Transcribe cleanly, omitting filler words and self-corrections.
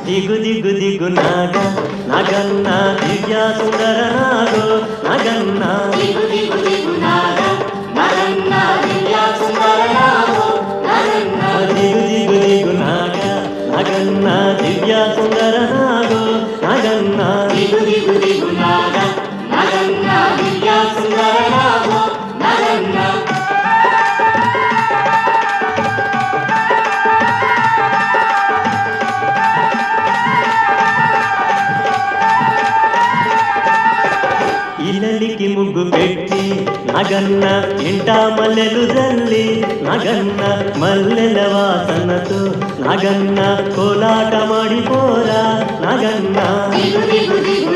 దిగు దిగు దిగు నాగ నాగన్న దివ్య సుందర నాగో నాగన్న దిగు దిగు దిగు నాగ నాగన్న దివ్య సుందర నాగో నాగన్న దిగు దిగు దిగు నాగ నాగన్న దివ్య సుందర నాగో నాగన్న దిగు దిగు దిగు నాగ నాగన్న దివ్య సుందర నాగో నాగన్న ఇల్లలికి ముగ్గు పెట్టి నాగన్న ఇంట మల్లెలు జల్లి నాగన్న మల్లెల వాసనతో నాగన్న కోలాట మాడిపోరా నాగన్న దిగు దిగు దిగు